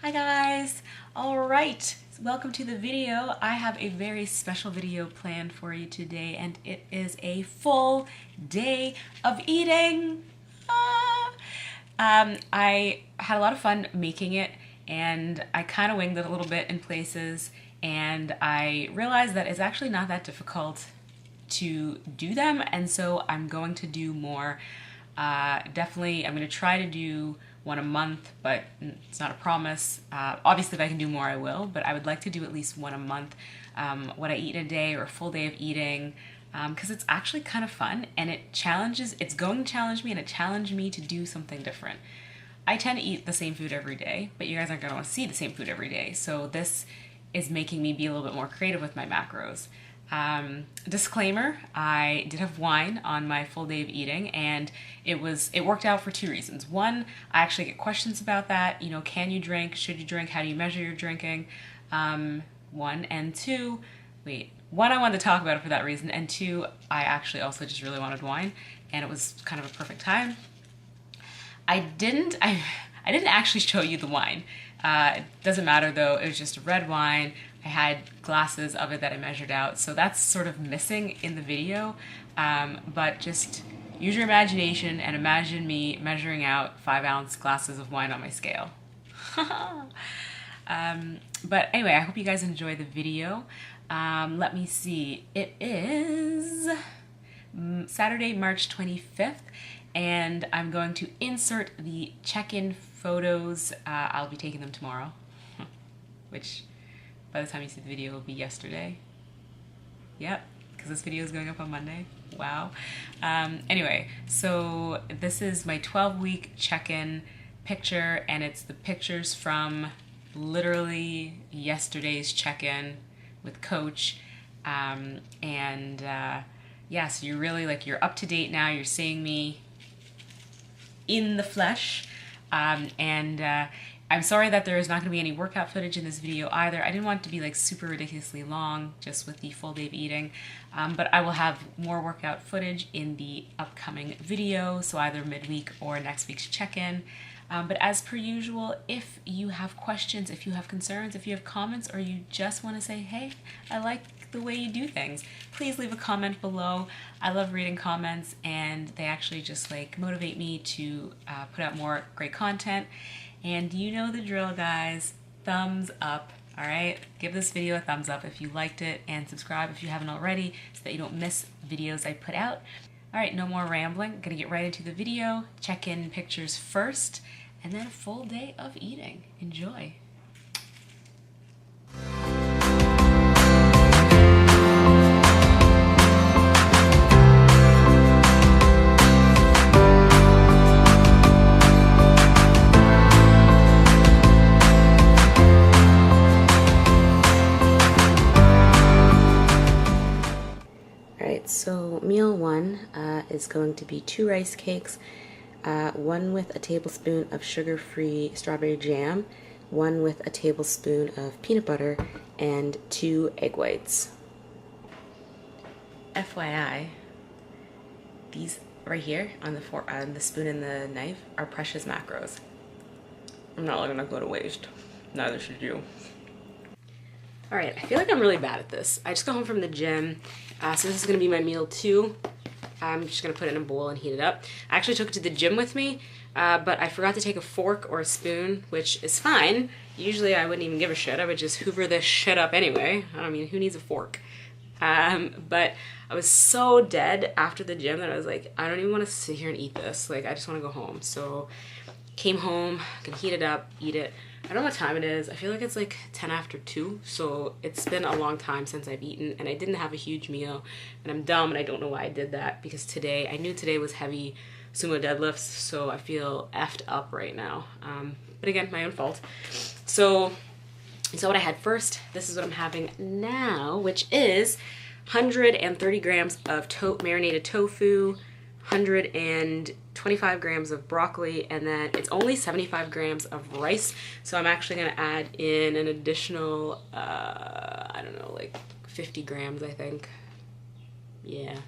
Hi guys! Alright, welcome to the video. I have a very special video planned for you today and it is a full day of eating. I had a lot of fun making it and I kind of winged it a little bit in places, and I realized that it's actually not that difficult to do them, and so I'm going to do more. Definitely, I'm going to try to do one a month, but it's not a promise. Obviously, if I can do more, I will, but I would like to do at least one a month. What I eat in a day or a full day of eating, because it's actually kind of fun and it's going to challenge me and it challenged me to do something different. I tend to eat the same food every day, but you guys aren't going to want to see the same food every day. So this is making me be a little bit more creative with my macros. Disclaimer, I did have wine on my full day of eating and it worked out for two reasons. One, I actually get questions about that. You know, can you drink? Should you drink? How do you measure your drinking? One, and two, one, I wanted to talk about it for that reason, and two, I actually also just really wanted wine and it was kind of a perfect time. I didn't actually show you the wine. It doesn't matter though, it was just a red wine. I had glasses of it that I measured out, so that's sort of missing in the video, but just use your imagination and imagine me measuring out 5-ounce glasses of wine on my scale. But anyway, I hope you guys enjoy the video. Let me see, it is Saturday, March 25th, and I'm going to insert the check-in photos. I'll be taking them tomorrow, which by the time you see the video will be yesterday. Yep, because this video is going up on Monday. Wow. Anyway, so this is my 12-week check-in picture, and it's the pictures from literally yesterday's check-in with Coach. Yeah, so you're really you're up to date now. You're seeing me in the flesh. I'm sorry that there is not going to be any workout footage in this video either. I didn't want it to be super ridiculously long just with the full day of eating, but I will have more workout footage in the upcoming video, so either midweek or next week's check-in. But as per usual, if you have questions, if you have concerns, if you have comments, or you just want to say, hey, I like the way you do things, please leave a comment below. I love reading comments and they actually just motivate me to put out more great content. And you know the drill, guys. Thumbs up, all right? Give this video a thumbs up if you liked it, and subscribe if you haven't already so that you don't miss videos I put out. All right, no more rambling. I'm gonna get right into the video. Check-in pictures first, and then a full day of eating. Enjoy. So meal one is going to be 2 rice cakes, one with a tablespoon of sugar-free strawberry jam, one with a tablespoon of peanut butter, and 2 egg whites. FYI, these right here on the spoon and the knife are precious macros. I'm not letting them go to waste. Neither should you. Alright, I feel like I'm really bad at this. I just got home from the gym, so this is going to be my meal 2. I'm just going to put it in a bowl and heat it up. I actually took it to the gym with me, but I forgot to take a fork or a spoon, which is fine. Usually I wouldn't even give a shit. I would just hoover this shit up anyway. I mean, who needs a fork? But I was so dead after the gym that I was like, I don't even want to sit here and eat this. I just want to go home. So came home, can heat it up, eat it. I don't know what time it is. I feel like it's 10 after 2, so it's been a long time since I've eaten, and I didn't have a huge meal, and I'm dumb, and I don't know why I did that, because I knew today was heavy sumo deadlifts, so I feel effed up right now. But again, my own fault. So what I had first, this is what I'm having now, which is 130 grams of marinated tofu, 125 grams of broccoli, and then it's only 75 grams of rice. So I'm actually going to add in an additional, I don't know, 50 grams, I think. Yeah.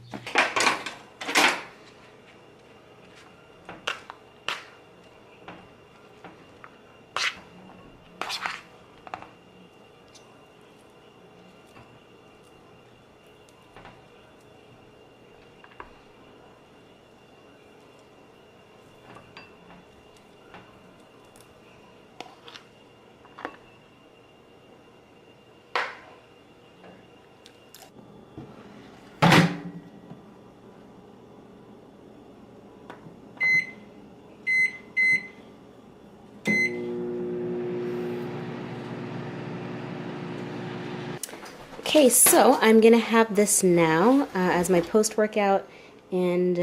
Okay, so I'm gonna have this now as my post-workout and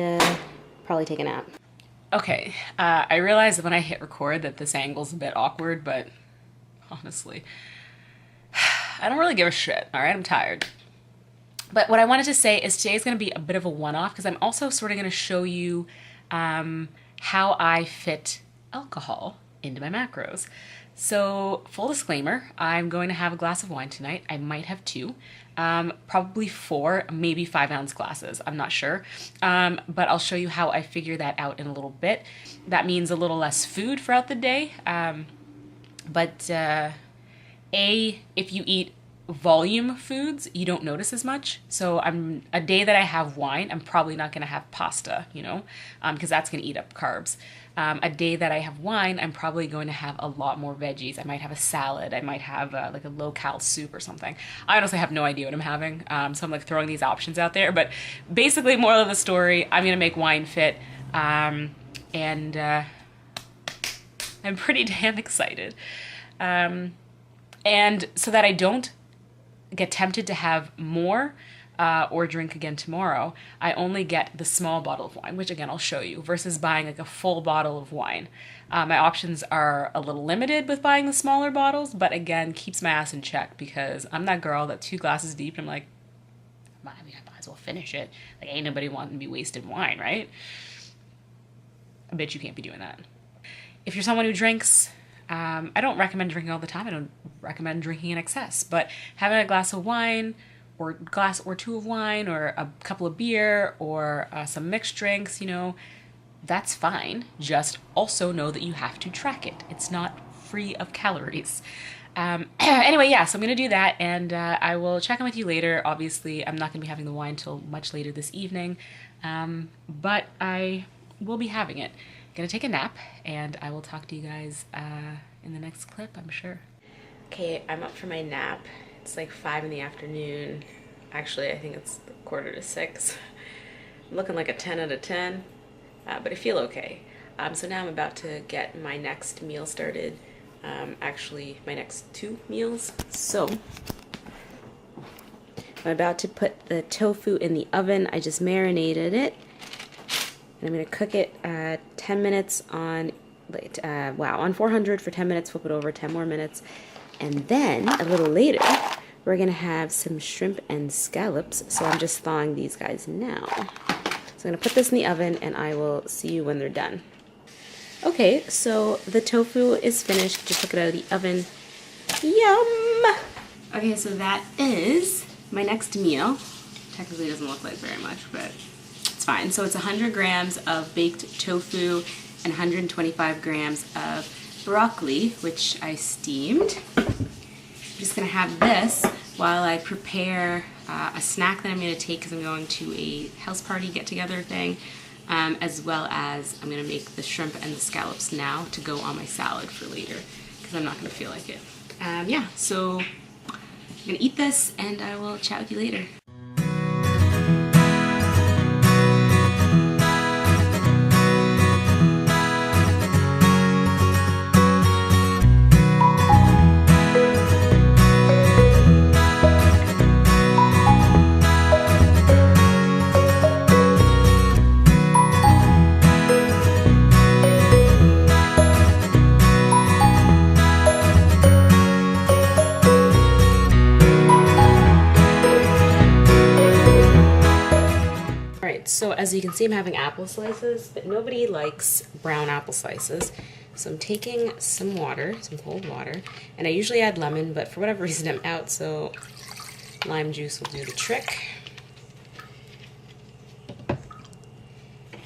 probably take a nap. Okay, I realized when I hit record that this angle's a bit awkward, but honestly, I don't really give a shit, alright? I'm tired. But what I wanted to say is today's going to be a bit of a one-off because I'm also sort of going to show you how I fit alcohol into my macros. So, full disclaimer, I'm going to have a glass of wine tonight. I might have two, probably 4, maybe 5-ounce glasses. I'm not sure. But I'll show you how I figure that out in a little bit. That means a little less food throughout the day. If you eat volume foods, you don't notice as much. So a day that I have wine, I'm probably not going to have pasta, because that's going to eat up carbs. A day that I have wine, I'm probably going to have a lot more veggies. I might have a salad. I might have like a low-cal soup or something. I honestly have no idea what I'm having. So I'm like throwing these options out there. But basically, moral of the story, I'm going to make wine fit. And I'm pretty damn excited. And so that I don't get tempted to have more or drink again tomorrow, I only get the small bottle of wine, which again I'll show you, versus buying like a full bottle of wine. My options are a little limited with buying the smaller bottles, but again, keeps my ass in check because I'm that girl that 2 glasses deep and I'm like, I might as well finish it. Like, ain't nobody wanting to be wasting wine, right? I bet you can't be doing that. If you're someone who drinks, I don't recommend drinking all the time. I don't recommend drinking in excess, but having a glass of wine or glass or 2 of wine or a couple of beer or some mixed drinks, that's fine. Just also know that you have to track it. It's not free of calories. Anyway, yeah, so I'm going to do that and I will check in with you later. Obviously, I'm not going to be having the wine till much later this evening, but I will be having it. Gonna take a nap and I will talk to you guys in the next clip, I'm sure. Okay, I'm up for my nap. It's like 5 in the afternoon. Actually, I think it's 5:45. I'm looking like a 10 out of 10, but I feel okay. So now I'm about to get my next meal started. Actually, my next 2 meals. So I'm about to put the tofu in the oven. I just marinated it. I'm going to cook it 10 minutes on 400 for 10 minutes, flip it over 10 more minutes, and then a little later we're going to have some shrimp and scallops, so I'm just thawing these guys now. So I'm going to put this in the oven and I will see you when they're done. Okay, so the tofu is finished, just took it out of the oven. Yum! Okay, so that is my next meal. Technically it doesn't look like very much, but fine. So it's 100 grams of baked tofu and 125 grams of broccoli, which I steamed. I'm just gonna have this while I prepare a snack that I'm gonna take because I'm going to a house party get-together thing, as well as I'm gonna make the shrimp and the scallops now to go on my salad for later because I'm not gonna feel like it. Yeah, so I'm gonna eat this and I will chat with you later. So as you can see, I'm having apple slices, but nobody likes brown apple slices. So I'm taking some water, some cold water, and I usually add lemon, but for whatever reason I'm out, so lime juice will do the trick.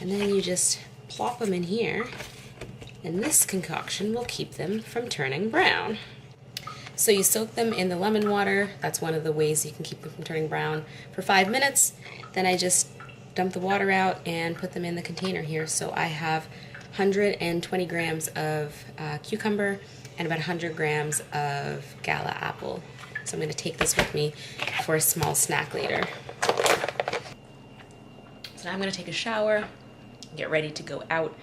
And then you just plop them in here, and this concoction will keep them from turning brown. So you soak them in the lemon water. That's one of the ways you can keep them from turning brown for 5 minutes. Then I just dump the water out and put them in the container here. So I have 120 grams of cucumber and about 100 grams of gala apple. So I'm going to take this with me for a small snack later. So now I'm going to take a shower, get ready to go out.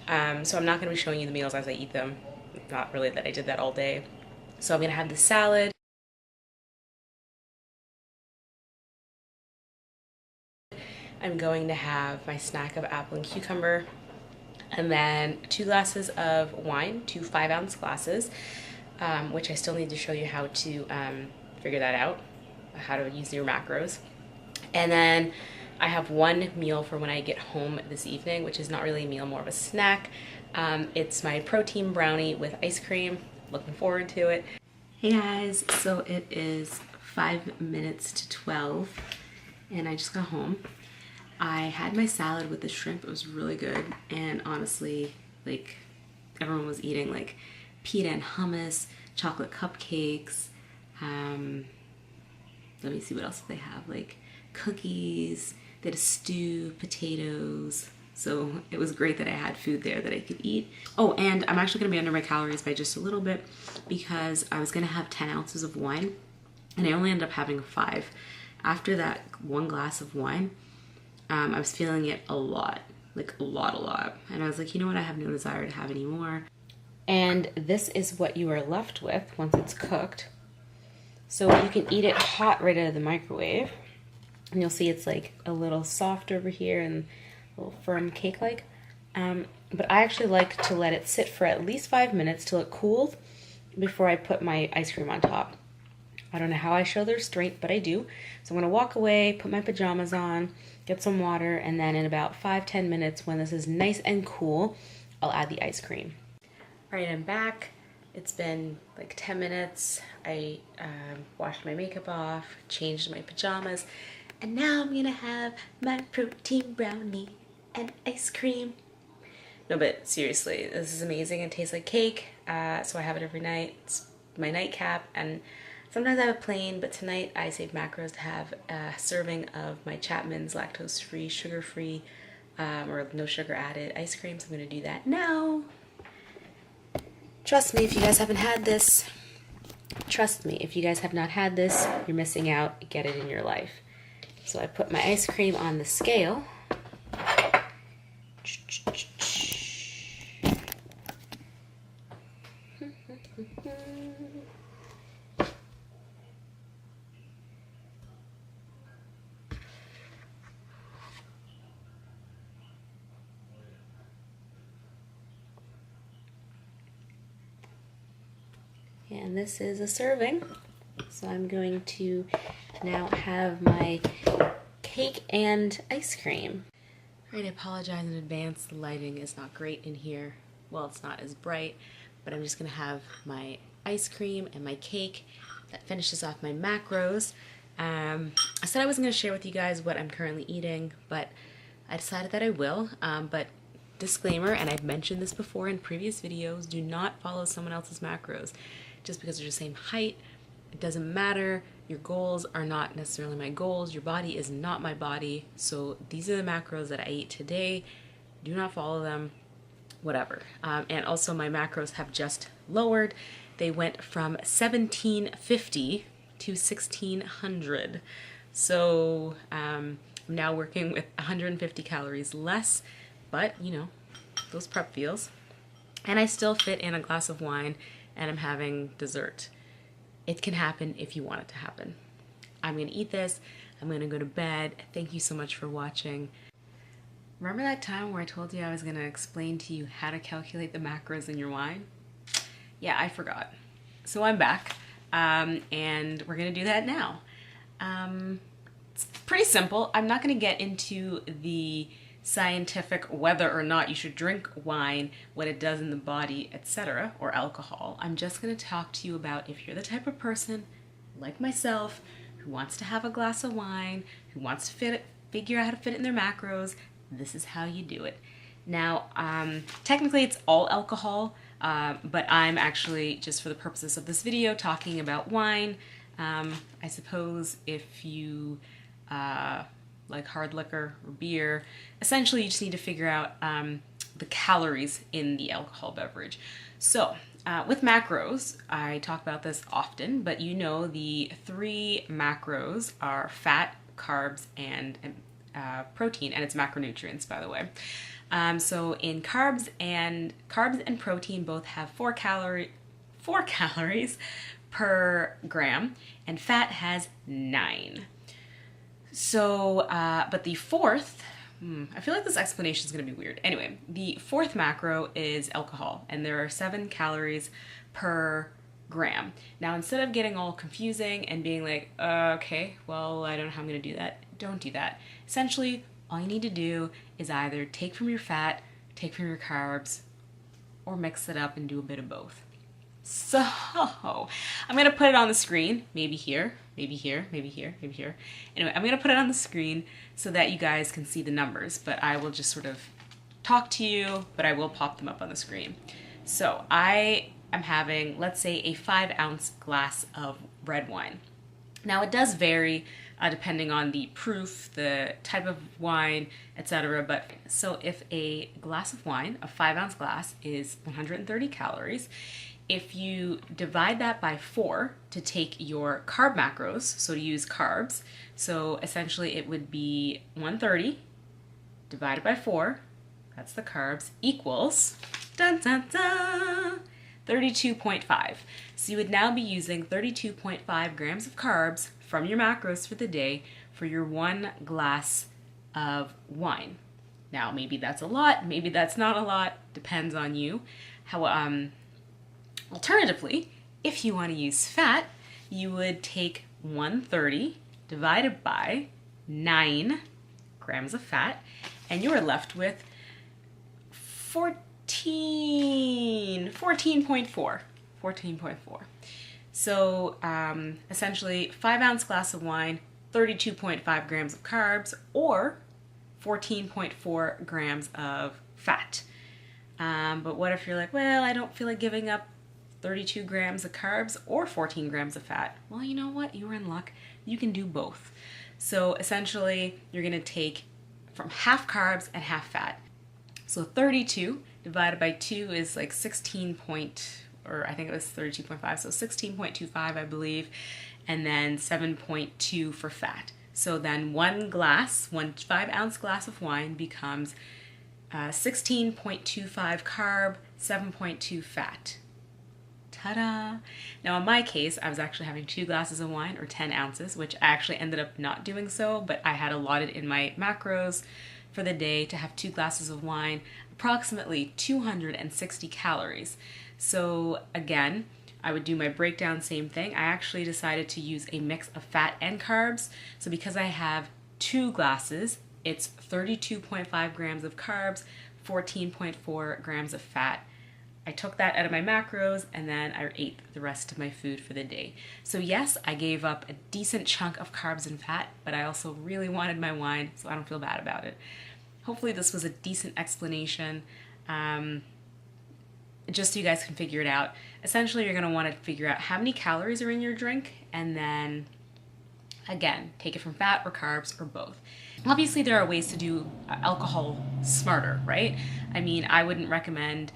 So I'm not going to be showing you the meals as I eat them. Not really that I did that all day. So I'm going to have the salad. I'm going to have my snack of apple and cucumber, and then 2 glasses of wine, 2 5-ounce glasses, which I still need to show you how to figure that out, how to use your macros. And then I have 1 meal for when I get home this evening, which is not really a meal, more of a snack. It's my protein brownie with ice cream. Looking forward to it. Hey guys, so it is 5 minutes to 12 and I just got home. I had my salad with the shrimp. It was really good, and honestly, like, everyone was eating like pita and hummus, chocolate cupcakes, let me see what else they have, like cookies, they had a stew, potatoes. So it was great that I had food there that I could eat. Oh, and I'm actually gonna be under my calories by just a little bit because I was gonna have 10 ounces of wine and I only ended up having 5. After that 1 glass of wine, I was feeling it a lot, like a lot. And I was like, you know what, I have no desire to have any more. And this is what you are left with once it's cooked. So you can eat it hot right out of the microwave. And you'll see it's like a little soft over here and a little firm cake-like. But I actually like to let it sit for at least 5 minutes till it cools before I put my ice cream on top. I don't know how I show the restraint, but I do. So I'm gonna walk away, put my pajamas on, get some water, and then in about 5-10 minutes, when this is nice and cool, I'll add the ice cream. All right, I'm back. It's been like 10 minutes. I washed my makeup off, changed my pajamas, and now I'm gonna have my protein brownie and ice cream. No, but seriously, this is amazing. It tastes like cake, so I have it every night. It's my nightcap, and sometimes I have a plain, but tonight I saved macros to have a serving of my Chapman's lactose-free, sugar-free, or no sugar added ice cream, so I'm gonna do that now. Trust me, if you guys haven't had this, trust me, if you guys have not had this, you're missing out. Get it in your life. So I put my ice cream on the scale. And this is a serving. So I'm going to now have my cake and ice cream. All right, I apologize in advance. The lighting is not great in here. Well, it's not as bright, but I'm just gonna have my ice cream and my cake. That finishes off my macros. I said I wasn't gonna share with you guys what I'm currently eating, but I decided that I will. But disclaimer, and I've mentioned this before in previous videos, do not follow someone else's macros. Just because they're the same height, it doesn't matter. Your goals are not necessarily my goals. Your body is not my body. So these are the macros that I ate today. Do not follow them, whatever. And also my macros have just lowered. They went from 1750 to 1600. So I'm now working with 150 calories less, but you know, those prep feels. And I still fit in a glass of wine and I'm having dessert. It can happen if you want it to happen. I'm gonna eat this, I'm gonna go to bed. Thank you so much for watching. Remember that time where I told you I was gonna explain to you how to calculate the macros in your wine? Yeah, I forgot. So I'm back, and we're gonna do that now. It's pretty simple. I'm not gonna get into the scientific whether or not you should drink wine, what it does in the body, etc., or alcohol. I'm just going to talk to you about if you're the type of person like myself who wants to have a glass of wine, who wants to figure out how to fit it in their macros, this is how you do it. Now, technically it's all alcohol, but I'm actually, just for the purposes of this video, talking about wine. I suppose if you like hard liquor or beer, essentially you just need to figure out the calories in the alcohol beverage. So with macros, I talk about this often, but you know the 3 macros are fat, carbs, and protein, and it's macronutrients, by the way. So in carbs and protein both have 4 calories per gram, and fat has 9. So, but the fourth, I feel like this explanation is going to be weird. Anyway, the fourth macro is alcohol, and there are 7 calories per gram. Now, instead of getting all confusing and being like, okay, well, I don't know how I'm going to do that, don't do that. Essentially, all you need to do is either take from your fat, take from your carbs, or mix it up and do a bit of both. So, I'm going to put it on the screen, maybe here, maybe here, maybe here, maybe here. Anyway, I'm going to put it on the screen so that you guys can see the numbers, but I will just sort of talk to you, but I will pop them up on the screen. So, I am having, let's say, a 5-ounce glass of red wine. Now, it does vary depending on the proof, the type of wine, etc. But so if a glass of wine, a 5-ounce glass, is 130 calories, if you divide that by 4 to take your carb macros, so to use carbs, so essentially it would be 130 divided by 4, that's the carbs, equals, dun dun dun, 32.5. So you would now be using 32.5 grams of carbs from your macros for the day for your 1 glass of wine. Now, maybe that's a lot, maybe that's not a lot, depends on you. Alternatively, if you want to use fat, you would take 130 divided by 9 grams of fat, and you are left with 14.4. So essentially 5-ounce glass of wine, 32.5 grams of carbs, or 14.4 grams of fat. But what if you're like, well, I don't feel like giving up 32 grams of carbs or 14 grams of fat? Well, you know what? You were in luck. You can do both. So essentially, you're going to take from half carbs and half fat. So 32 divided by 2 is like 16 point, or I think it was 32.5, so 16.25, I believe, and then 7.2 for fat. So then one 5-ounce glass of wine becomes 16.25 carb, 7.2 fat. Ta-da! Now in my case, I was actually having 2 glasses of wine, or 10 ounces, which I actually ended up not doing so, but I had allotted in my macros for the day to have 2 glasses of wine, approximately 260 calories. So again, I would do my breakdown, same thing. I actually decided to use a mix of fat and carbs. So because I have 2 glasses, it's 32.5 grams of carbs, 14.4 grams of fat. I took that out of my macros and then I ate the rest of my food for the day. So yes, I gave up a decent chunk of carbs and fat, but I also really wanted my wine, so I don't feel bad about it. Hopefully this was a decent explanation, just so you guys can figure it out. Essentially, you're going to want to figure out how many calories are in your drink, and then, again, take it from fat or carbs or both. Obviously, there are ways to do alcohol smarter, right? I mean, I wouldn't recommend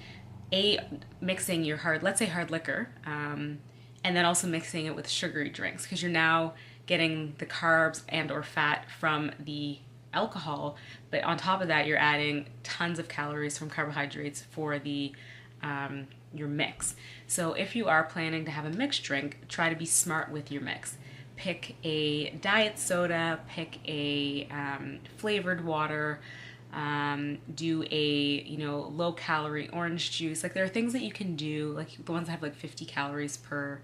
mixing your let's say hard liquor, and then also mixing it with sugary drinks, because you're now getting the carbs and or fat from the alcohol, but on top of that you're adding tons of calories from carbohydrates for the your mix. So if you are planning to have a mixed drink, try to be smart with your mix. Pick a diet soda, pick a flavored water, do a low calorie orange juice. Like, there are things that you can do, like the ones that have like 50 calories per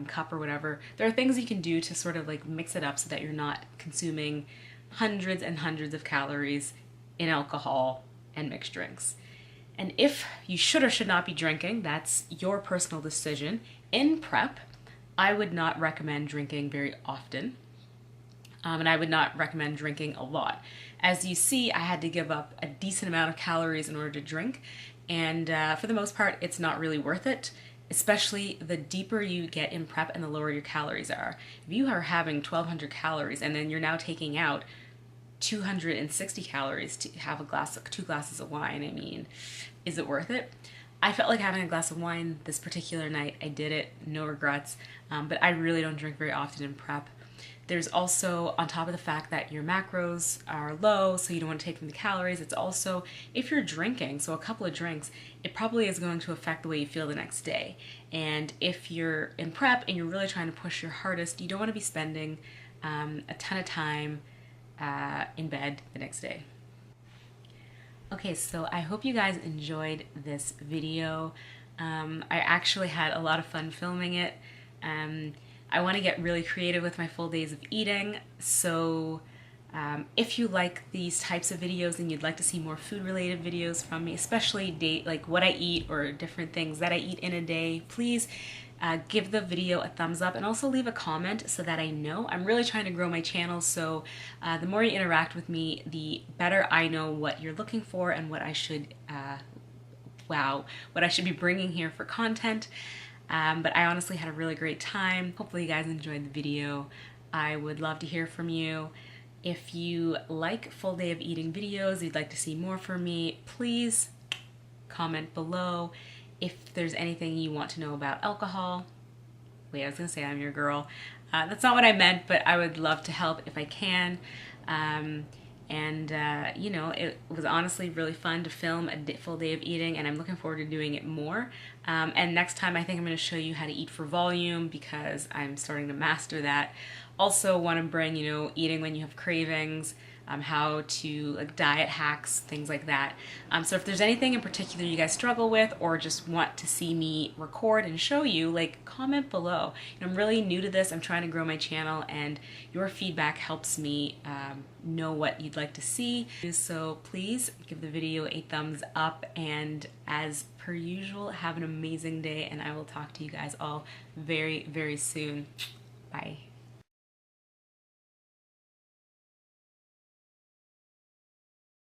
cup or whatever. There are things you can do to sort of like mix it up so that you're not consuming hundreds and hundreds of calories in alcohol and mixed drinks. And if you should or should not be drinking, that's your personal decision. In prep, I would not recommend drinking very often. And I would not recommend drinking a lot. As you see, I had to give up a decent amount of calories in order to drink, and for the most part, it's not really worth it, especially the deeper you get in prep and the lower your calories are. If you are having 1,200 calories and then you're now taking out 260 calories to have 2 glasses of wine, I mean, is it worth it? I felt like having a glass of wine this particular night. I did it, no regrets, but I really don't drink very often in prep. There's also, on top of the fact that your macros are low, so you don't want to take from the calories, it's also, if you're drinking, so a couple of drinks, it probably is going to affect the way you feel the next day. And if you're in prep and you're really trying to push your hardest, you don't want to be spending a ton of time in bed the next day. Okay, so I hope you guys enjoyed this video. I actually had a lot of fun filming it. I want to get really creative with my full days of eating, so if you like these types of videos and you'd like to see more food related videos from me, especially like what I eat or different things that I eat in a day, please give the video a thumbs up and also leave a comment so that I know. I'm really trying to grow my channel, so the more you interact with me, the better I know what you're looking for and what I should what I should be bringing here for content. But I honestly had a really great time. Hopefully you guys enjoyed the video. I would love to hear from you. If you like full day of eating videos, you'd like to see more from me, please comment below. If there's anything you want to know about alcohol, wait, I was gonna say I'm your girl. That's not what I meant, but I would love to help if I can. You know, it was honestly really fun to film a full day of eating, and I'm looking forward to doing it more. And next time I think I'm going to show you how to eat for volume, because I'm starting to master that. Also want to bring, you know, eating when you have cravings, how to like diet hacks, things like that. So if there's anything in particular you guys struggle with or just want to see me record and show you, like, comment below. You know, I'm really new to this. I'm trying to grow my channel, and your feedback helps me know what you'd like to see. So please give the video a thumbs up, and as per usual, have an amazing day, and I will talk to you guys all very, very soon. Bye.